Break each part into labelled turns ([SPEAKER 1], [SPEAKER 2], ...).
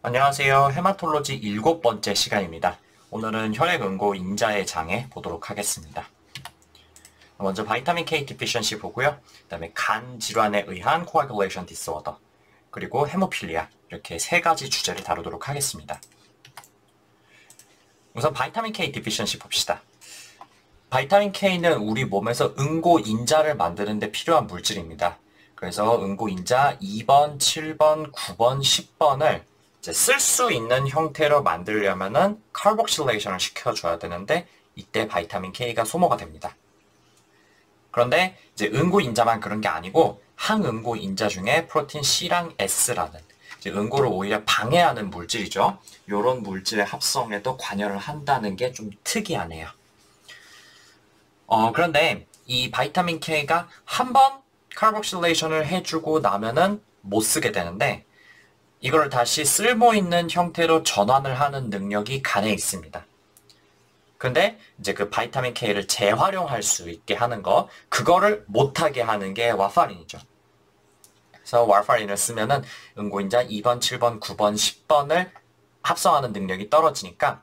[SPEAKER 1] 안녕하세요. 헤마톨로지 7번째 시간입니다. 오늘은 혈액응고 인자의 장애 보도록 하겠습니다. 먼저 바이타민 K 디피션시 보고요. 그 다음에 간 질환에 의한 코아귤레이션 디스오더, 그리고 헤모필리아, 이렇게 세 가지 주제를 다루도록 하겠습니다. 우선 바이타민 K 디피션시 봅시다. 바이타민 K는 우리 몸에서 응고 인자를 만드는 데 필요한 물질입니다. 그래서 응고 인자 2번, 7번, 9번, 10번을 쓸 수 있는 형태로 만들려면은 카르복실레이션을 시켜줘야 되는데 이때 바이타민 K가 소모가 됩니다. 그런데 이제 응고 인자만 그런 게 아니고 항응고 인자 중에 프로틴 C랑 S라는 이제 응고를 오히려 방해하는 물질이죠. 이런 물질의 합성에도 관여를 한다는 게 좀 특이하네요. 그런데 이 바이타민 K가 한번 카르복실레이션을 해주고 나면은 못 쓰게 되는데 이걸 다시 쓸모있는 형태로 전환을 하는 능력이 간에 있습니다. 근데 이제 그 바이타민 K를 재활용할 수 있게 하는 거, 그거를 못하게 하는 게 와파린이죠. 그래서 와파린을 쓰면은 응고인자 2번, 7번, 9번, 10번을 합성하는 능력이 떨어지니까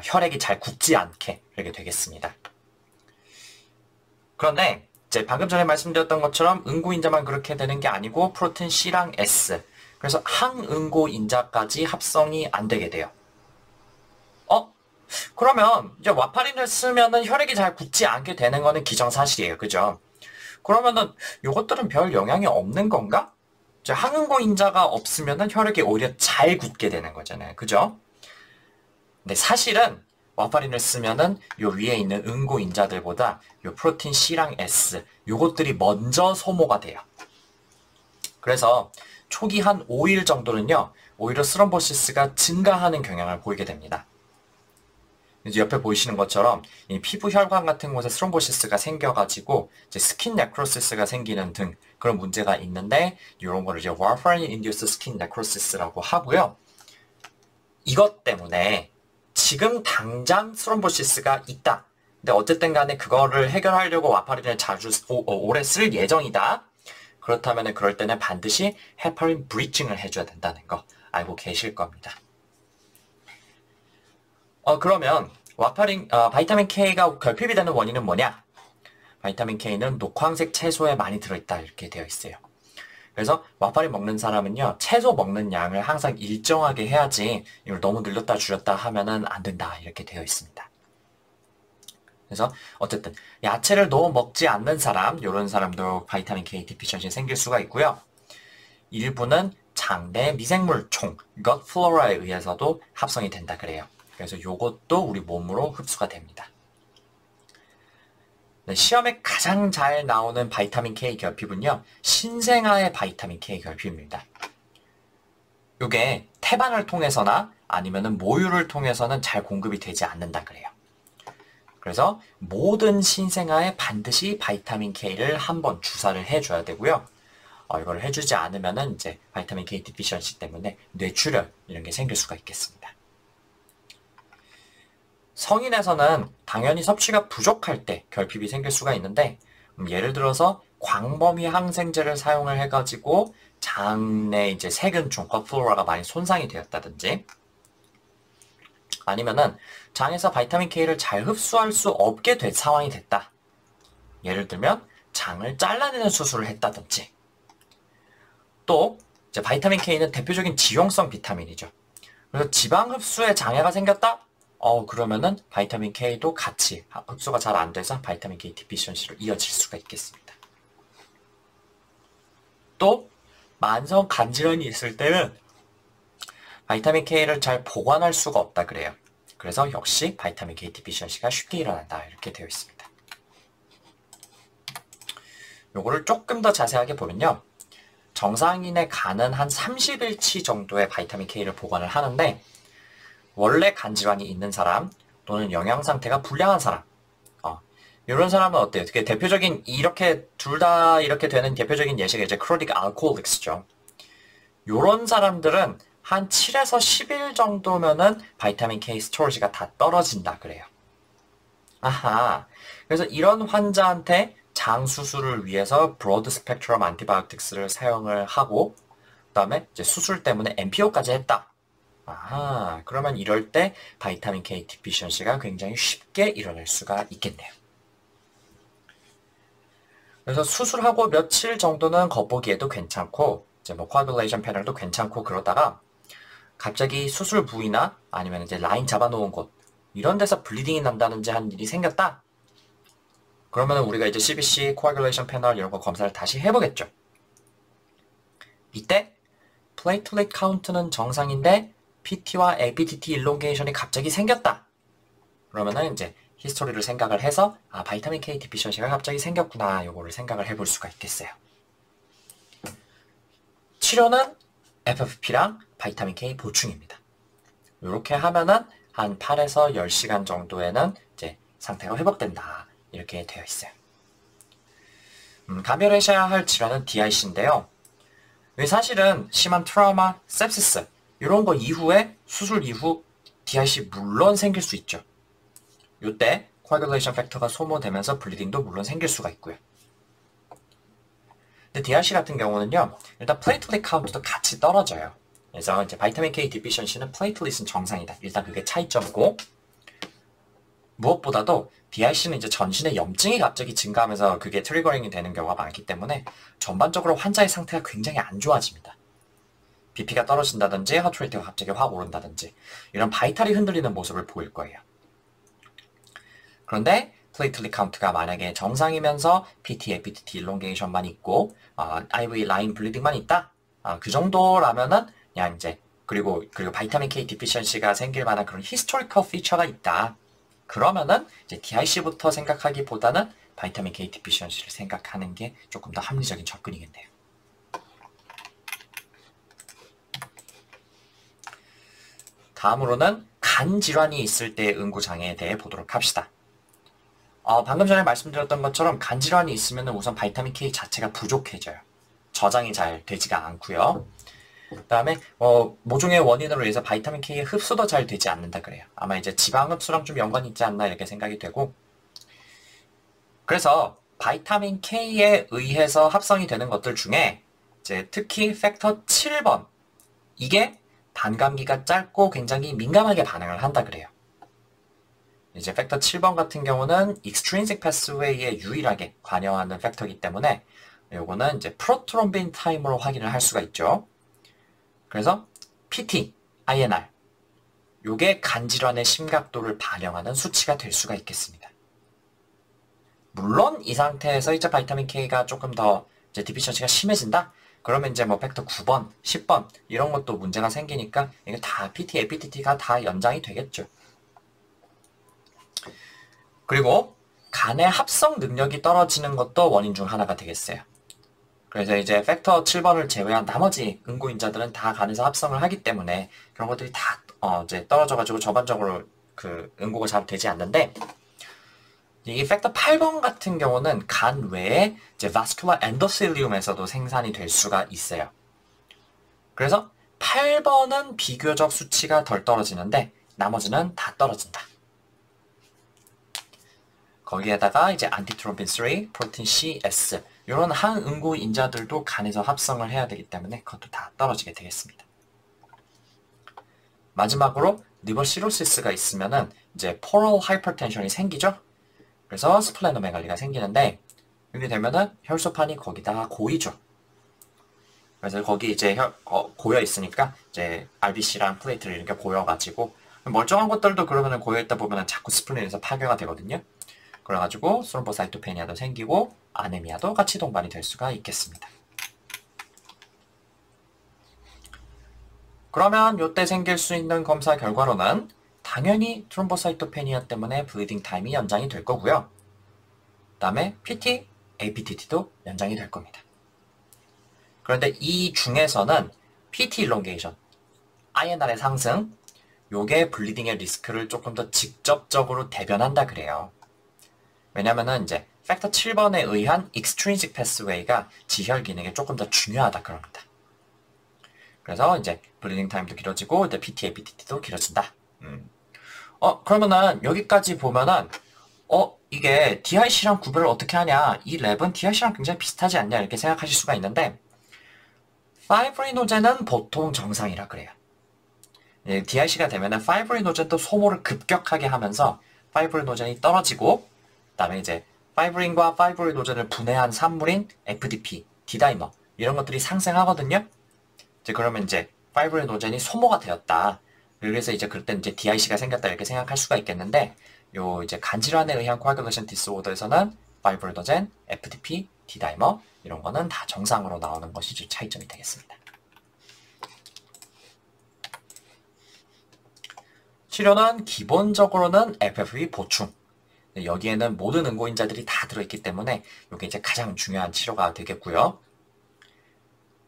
[SPEAKER 1] 혈액이 잘 굳지 않게 이렇게 되겠습니다. 그런데 이제 방금 전에 말씀드렸던 것처럼 응고인자만 그렇게 되는 게 아니고 프로틴 C랑 S, 그래서 항응고 인자까지 합성이 안 되게 돼요. 그러면 이제 와파린을 쓰면은 혈액이 잘 굳지 않게 되는 거는 기정사실이에요. 그죠? 그러면은 이것들은 별 영향이 없는 건가? 이제 항응고 인자가 없으면은 혈액이 오히려 잘 굳게 되는 거잖아요. 그죠? 근데 사실은 와파린을 쓰면은 요 위에 있는 응고 인자들보다 요 프로틴 C랑 S 요것들이 먼저 소모가 돼요. 그래서 초기 한 5일 정도는요, 오히려 스럼보시스가 증가하는 경향을 보이게 됩니다. 이제 옆에 보이시는 것처럼 이 피부 혈관 같은 곳에 스럼보시스가 생겨가지고 이제 스킨 네크로시스가 생기는 등 그런 문제가 있는데 이런 거를 이제 warfarin induced skin necrosis라고 하고요. 이것 때문에 지금 당장 스럼보시스가 있다. 근데 어쨌든 간에 그거를 해결하려고 와파린을 오래 쓸 예정이다. 그렇다면 그럴 때는 반드시 헤파린 브리징을 해줘야 된다는 거 알고 계실 겁니다. 그러면 바이타민 K가 결핍이 되는 원인은 뭐냐? 바이타민 K는 녹황색 채소에 많이 들어있다 이렇게 되어 있어요. 그래서 와파린 먹는 사람은요, 채소 먹는 양을 항상 일정하게 해야지 이걸 너무 늘렸다 줄였다 하면은 안 된다 이렇게 되어 있습니다. 그래서 어쨌든 야채를 너무 먹지 않는 사람, 이런 사람도 바이타민 K 디피션시 생길 수가 있고요. 일부는 장내 미생물총, gut flora에 의해서도 합성이 된다 그래요. 그래서 이것도 우리 몸으로 흡수가 됩니다. 네, 시험에 가장 잘 나오는 바이타민 K 결핍은요, 신생아의 바이타민 K 결핍입니다. 이게 태반을 통해서나 아니면은 모유를 통해서는 잘 공급이 되지 않는다 그래요. 그래서 모든 신생아에 반드시 바이타민 K를 한번 주사를 해줘야 되고요. 이걸 해주지 않으면은 이제 바이타민 K 디피션시 때문에 뇌출혈 이런 게 생길 수가 있겠습니다. 성인에서는 당연히 섭취가 부족할 때 결핍이 생길 수가 있는데 예를 들어서 광범위 항생제를 사용을 해가지고 장내 이제 세균종, 겉플로라가 많이 손상이 되었다든지 아니면은 장에서 바이타민 K를 잘 흡수할 수 없게 된 상황이 됐다. 예를 들면 장을 잘라내는 수술을 했다든지 또 이제 바이타민 K는 대표적인 지용성 비타민이죠. 그래서 지방 흡수에 장애가 생겼다? 그러면은 바이타민 K도 같이 흡수가 잘 안 돼서 바이타민 K 디피션시로 이어질 수가 있겠습니다. 또 만성 간질환이 있을 때는 바이타민 K를 잘 보관할 수가 없다 그래요. 그래서 역시 바이타민 K 디피션시가 쉽게 일어난다 이렇게 되어 있습니다. 요거를 조금 더 자세하게 보면요. 정상인의 간은 한 30일치 정도의 바이타민 K를 보관을 하는데 원래 간질환이 있는 사람 또는 영양 상태가 불량한 사람 이런 사람은 어때요? 되게 대표적인 이렇게 둘 다 이렇게 되는 대표적인 예시가 이제 크로닉 알코올릭스죠. 이런 사람들은 한 7에서 10일 정도면은 바이타민 K 스토리지가 다 떨어진다 그래요. 아하. 그래서 이런 환자한테 장 수술을 위해서 브로드 스펙트럼 안티바이오틱스를 사용을 하고 그다음에 이제 수술 때문에 MPO까지 했다. 그러면 이럴 때 바이타민 K 디피션시가 굉장히 쉽게 일어날 수가 있겠네요. 그래서 수술하고 며칠 정도는 겉보기에도 괜찮고, 이제 뭐 코아귤레이션 패널도 괜찮고 그러다가 갑자기 수술 부위나 아니면 이제 라인 잡아놓은 곳 이런 데서 블리딩이 난다든지 한 일이 생겼다. 그러면 우리가 이제 CBC, 코아귤레이션 패널 이런 거 검사를 다시 해보겠죠. 이때 플레이틀릿 카운트는 정상인데 PT와 APTT 일롱게이션이 갑자기 생겼다. 그러면은 이제 히스토리를 생각을 해서 바이타민 K 디피션시가 갑자기 생겼구나. 요거를 생각을 해볼 수가 있겠어요. 치료는 FFP랑 바이타민 K 보충입니다. 이렇게 하면은 한 8에서 10시간 정도에는 이제 상태가 회복된다. 이렇게 되어 있어요. 감별하셔야 할 질환은 DIC인데요. 사실은 심한 트라우마, sepsis 이런 거 이후에 수술 이후 DIC 물론 생길 수 있죠. 이때 coagulation 팩터가 소모되면서 블리딩도 물론 생길 수가 있고요. 근데 DIC 같은 경우는요, 일단 플레이틀릿 카운트도 같이 떨어져요. 그래서 이제 바이타민 K 디피션시는 플레이틀릿은 정상이다. 일단 그게 차이점이고, 무엇보다도 DIC는 이제 전신에 염증이 갑자기 증가하면서 그게 트리거링이 되는 경우가 많기 때문에 전반적으로 환자의 상태가 굉장히 안 좋아집니다. BP가 떨어진다든지 하트레이트가 갑자기 확 오른다든지 이런 바이탈이 흔들리는 모습을 보일 거예요. 그런데 플레이틀릿 카운트가 만약에 정상이면서 PT, APTT 일롱게이션만 있고 IV 라인 블리딩만 있다. 그 정도라면은 그냥 이제 그리고 바이타민 K 디피션시가 생길 만한 그런 히스토리컬 피처가 있다. 그러면은 이제 DIC부터 생각하기보다는 바이타민 K 디피션시를 생각하는 게 조금 더 합리적인 접근이겠네요. 다음으로는 간 질환이 있을 때의 응고 장애에 대해 보도록 합시다. 방금 전에 말씀드렸던 것처럼 간 질환이 있으면 우선 바이타민 K 자체가 부족해져요. 저장이 잘 되지가 않고요. 그 다음에 모종의 원인으로 인해서 바이타민 K의 흡수도 잘 되지 않는다 그래요. 아마 이제 지방 흡수랑 좀 연관이 있지 않나 이렇게 생각이 되고, 그래서 바이타민 K에 의해서 합성이 되는 것들 중에 이제 특히 팩터 7번 이게 반감기가 짧고 굉장히 민감하게 반응을 한다 그래요. 이제 팩터 7번 같은 경우는 extrinsic pathway에 유일하게 관여하는 팩터이기 때문에 요거는 이제 프로트롬빈 타임으로 확인을 할 수가 있죠. 그래서 PT, INR 요게 간질환의 심각도를 반영하는 수치가 될 수가 있겠습니다. 물론 이 상태에서 이제 바이타민 K가 조금 더 이제 디피션시가 심해진다? 그러면 이제 뭐 팩터 9번, 10번 이런 것도 문제가 생기니까 이게 다 PT, APTT가 다 연장이 되겠죠. 그리고 간의 합성 능력이 떨어지는 것도 원인 중 하나가 되겠어요. 그래서 이제 팩터 7번을 제외한 나머지 응고인자들은 다 간에서 합성을 하기 때문에 그런 것들이 다 이제 떨어져가지고 전반적으로 그 응고가 잘 되지 않는데, 이 팩터 8번 같은 경우는 간 외에 이제 vascular endothelium에서도 생산이 될 수가 있어요. 그래서 8번은 비교적 수치가 덜 떨어지는데 나머지는 다 떨어진다. 거기에다가 이제 안티트로핀 3, 프로틴 C, S 이런 항응고 인자들도 간에서 합성을 해야 되기 때문에 그것도 다 떨어지게 되겠습니다. 마지막으로 리버 시로시스가 있으면은 이제 포럴 하이퍼텐션이 생기죠. 그래서 스플레노메갈리가 생기는데 이렇게 되면은 혈소판이 거기다가 고이죠. 그래서 거기 이제 고여 있으니까 이제 RBC랑 플레이트를 이렇게 고여가지고 멀쩡한 것들도 그러면은 고여 있다 보면은 자꾸 스플레인에서 파괴가 되거든요. 그래가지고 스롬보사이토페니아도 생기고 아네미아도 같이 동반이 될 수가 있겠습니다. 그러면 이때 생길 수 있는 검사 결과로는 당연히 트롬보사이토페니아 때문에 블리딩 타임이 연장이 될 거고요. 그 다음에 PT, APTT도 연장이 될 겁니다. 그런데 이 중에서는 PT 일롱게이션, INR의 상승, 요게 블리딩의 리스크를 조금 더 직접적으로 대변한다 그래요. 왜냐면은 이제 팩터 7번에 의한 extrinsic pathway가 지혈 기능에 조금 더 중요하다 그럽니다. 그래서 이제 블리딩 타임도 길어지고 이제 PT, APTT도 길어진다. 그러면은 여기까지 보면은 이게 DIC랑 구별을 어떻게 하냐? 이 랩은 DIC랑 굉장히 비슷하지 않냐? 이렇게 생각하실 수가 있는데 파이브리노제는 보통 정상이라 그래요. DIC가 되면은 파이브릴 노젠도 소모를 급격하게 하면서 파이브릴 노젠이 떨어지고, 그다음에 이제 파이브린과 파이브릴 노젠을 분해한 산물인 FDP, D다이머 이런 것들이 상승하거든요. 이제 그러면 이제 파이브릴 노젠이 소모가 되었다. 그래서 이제 그때 이제 DIC가 생겼다 이렇게 생각할 수가 있겠는데, 요 이제 간질환에 의한 코아귤레이션 디스오더에서는 파이브릴 노젠, FDP, D다이머 이런 거는 다 정상으로 나오는 것이 좀 차이점이 되겠습니다. 치료는 기본적으로는 FFP 보충. 여기에는 모든 응고인자들이 다 들어있기 때문에 이게 이제 가장 중요한 치료가 되겠고요.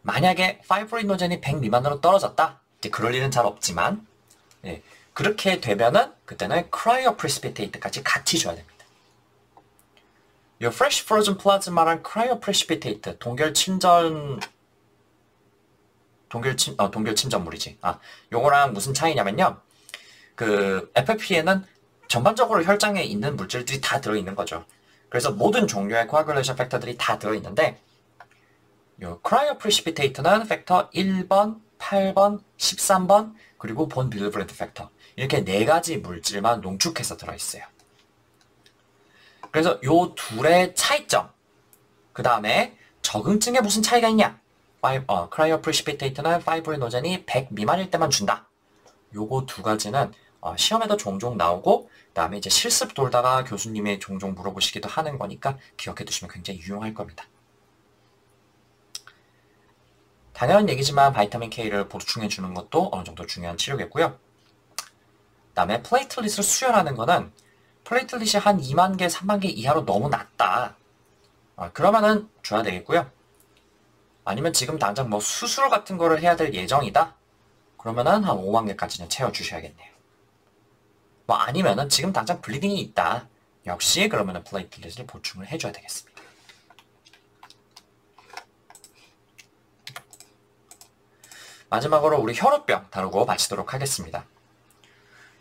[SPEAKER 1] 만약에 파이브릴 노젠이 100 미만으로 떨어졌다. 이제 그럴 일은 잘 없지만, 그렇게 되면은 그때는 크라이오 프레시피테이트까지 같이 줘야 됩니다. 이 프레시 프로즌 플라즈마랑 크라이오 프레시피테이트 동결 침전물이지. 요거랑 무슨 차이냐면요. 그 FFP에는 전반적으로 혈장에 있는 물질들이 다 들어있는 거죠. 그래서 모든 종류의 코아귤레이션 팩터들이 다 들어있는데, 요 크라이오 프레시피테이트는 팩터 1번, 8번, 13번, 그리고 본 빌브렌트 팩터 이렇게 4가지 물질만 농축해서 들어있어요. 그래서 요 둘의 차이점, 그 다음에 적응증에 무슨 차이가 있냐? 크라이오 프레시피테이트는 파이브릴 노젠이 100 미만일 때만 준다. 요거 두 가지는 시험에도 종종 나오고, 그 다음에 이제 실습 돌다가 교수님이 종종 물어보시기도 하는 거니까 기억해 두시면 굉장히 유용할 겁니다. 당연한 얘기지만 바이타민 K를 보충해 주는 것도 어느 정도 중요한 치료겠고요. 그 다음에 플레이틀릿을 수혈하는 거는 플레이틀릿이 한 2만 개, 3만 개 이하로 너무 낮다. 그러면은 줘야 되겠고요. 아니면 지금 당장 뭐 수술 같은 거를 해야 될 예정이다. 그러면은 한 5만 개까지는 채워주셔야겠네요. 뭐 아니면은 지금 당장 블리딩이 있다. 역시 그러면은 플레이틀릿을 보충을 해줘야 되겠습니다. 마지막으로 우리 혈우병 다루고 마치도록 하겠습니다.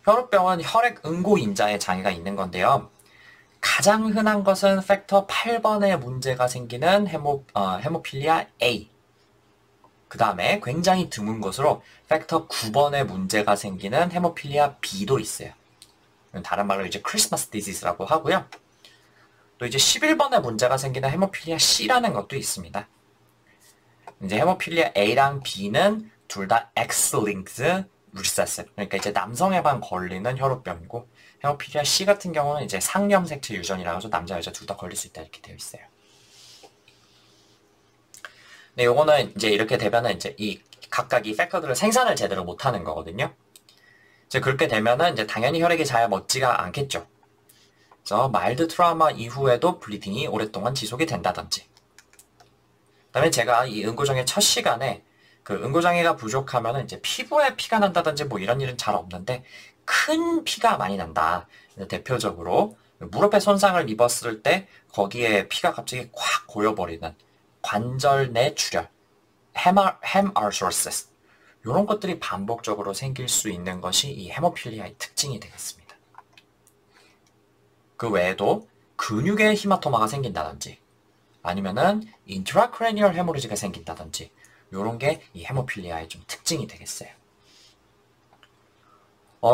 [SPEAKER 1] 혈우병은 혈액 응고인자에 장애가 있는 건데요. 가장 흔한 것은 팩터 8번에 문제가 생기는 헤모필리아 A. 그 다음에 굉장히 드문 것으로 팩터 9번에 문제가 생기는 헤모필리아 B도 있어요. 다른 말로 이제 크리스마스 디지즈라고 하고요. 또 이제 11번에 문제가 생기는 헤모필리아 C라는 것도 있습니다. 이제 헤모필리아 A랑 B는 둘 다 X-linked recessive. 그러니까 이제 남성에만 걸리는 혈우병이고, 헤모필리아 C 같은 경우는 이제 상염 색체 유전이라고 해서 남자 여자 둘 다 걸릴 수 있다 이렇게 되어 있어요. 네, 요거는 이제 이렇게 되면은 이제 이 각각 이 팩터들을 생산을 제대로 못하는 거거든요. 이제 그렇게 되면은 이제 당연히 혈액이 잘 먹지가 않겠죠. 그래서 마일드 트라우마 이후에도 블리딩이 오랫동안 지속이 된다든지. 그다음에 제가 이 응고장애 첫 시간에 그 응고장애가 부족하면은 이제 피부에 피가 난다든지 뭐 이런 일은 잘 없는데 큰 피가 많이 난다. 대표적으로 무릎에 손상을 입었을 때 거기에 피가 갑자기 꽉 고여버리는 관절 내 출혈, 헤마르소시스 이런 것들이 반복적으로 생길 수 있는 것이 이 헤모필리아의 특징이 되겠습니다. 그 외에도 근육에 히마토마가 생긴다든지 아니면은 인트라크레니얼 헤모리지가 생긴다든지 이런 게 이 헤모필리아의 좀 특징이 되겠어요.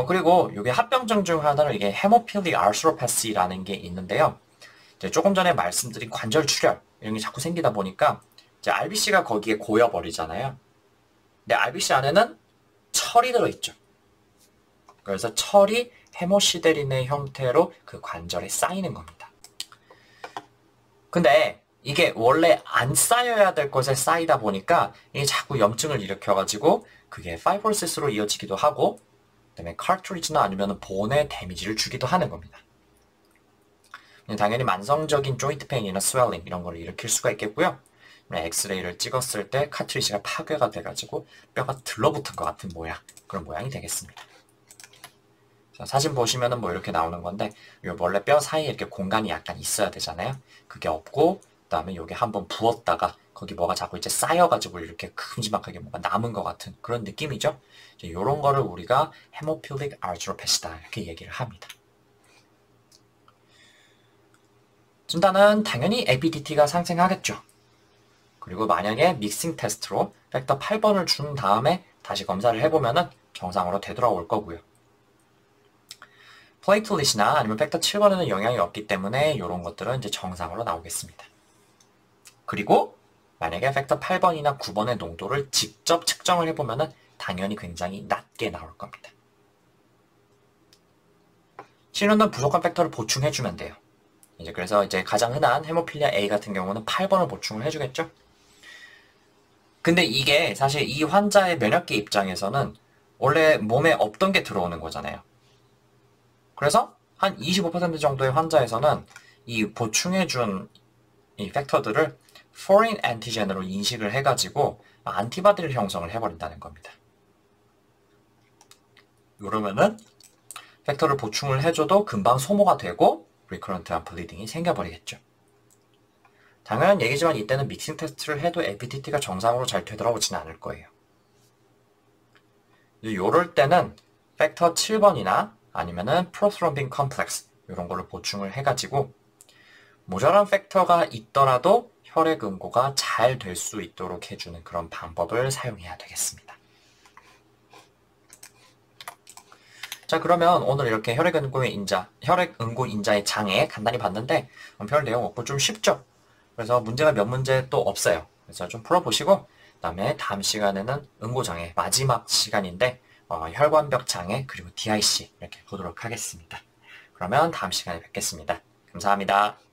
[SPEAKER 1] 그리고 이게 합병증 중 하나로 이게 헤모필릭 아르스로패시라는 게 있는데요. 이제 조금 전에 말씀드린 관절 출혈 이런 게 자꾸 생기다 보니까 이제 RBC가 거기에 고여버리잖아요. 근데 RBC 안에는 철이 들어있죠. 그래서 철이 헤모시데린의 형태로 그 관절에 쌓이는 겁니다. 근데 이게 원래 안 쌓여야 될 것에 쌓이다 보니까 이게 자꾸 염증을 일으켜가지고 그게 파이브로시스로 이어지기도 하고 그다음에 카트리지나 아니면 본에 데미지를 주기도 하는 겁니다. 당연히 만성적인 조인트 페인이나 스웰링 이런 걸 일으킬 수가 있겠고요. 엑스레이를 찍었을 때 카트리지가 파괴가 돼가지고 뼈가 들러붙은 것 같은 모양, 그런 모양이 되겠습니다. 자, 사진 보시면은 뭐 이렇게 나오는 건데 원래 뼈 사이에 이렇게 공간이 약간 있어야 되잖아요. 그게 없고 그다음에 여기 한번 부었다가 거기 뭐가 자꾸 이제 쌓여가지고 이렇게 큼지막하게 뭐가 남은 것 같은 그런 느낌이죠. 이런 거를 우리가 헤모필릭 아르트로패시다 이렇게 얘기를 합니다. 진단은 당연히 ABDT가 상승하겠죠. 그리고 만약에 믹싱 테스트로 팩터 8번을 준 다음에 다시 검사를 해보면은 정상으로 되돌아올 거고요. 플레이틀릿이나 아니면 팩터 7번에는 영향이 없기 때문에 이런 것들은 이제 정상으로 나오겠습니다. 그리고 만약에 팩터 8번이나 9번의 농도를 직접 측정을 해보면은 당연히 굉장히 낮게 나올 겁니다. 신혼은 부족한 팩터를 보충해주면 돼요. 그래서 이제 가장 흔한 헤모필리아 A 같은 경우는 8번을 보충을 해주겠죠. 근데 이게 사실 이 환자의 면역계 입장에서는 원래 몸에 없던 게 들어오는 거잖아요. 그래서 한 25% 정도의 환자에서는 이 보충해준 이 팩터들을 foreign antigen으로 인식을 해가지고 안티바디를 형성을 해버린다는 겁니다. 그러면은 팩터를 보충을 해줘도 금방 소모가 되고 recurrent한 bleeding이 생겨버리겠죠. 당연한 얘기지만 이때는 믹싱 테스트를 해도 LPTT가 정상으로 잘 되돌아오지는 않을 거예요. 이럴 때는 팩터 7번이나 아니면은 프로스롬빈 컴플렉스 이런 걸로 보충을 해가지고 모자란 팩터가 있더라도 혈액 응고가 잘 될 수 있도록 해주는 그런 방법을 사용해야 되겠습니다. 자, 그러면 오늘 이렇게 혈액 응고 인자의 장애 간단히 봤는데 별 내용 없고 좀 쉽죠? 그래서 문제가 몇 문제 또 없어요. 그래서 좀 풀어보시고 그다음에 다음 시간에는 응고장애 마지막 시간인데 혈관벽 장애 그리고 DIC 이렇게 보도록 하겠습니다. 그러면 다음 시간에 뵙겠습니다. 감사합니다.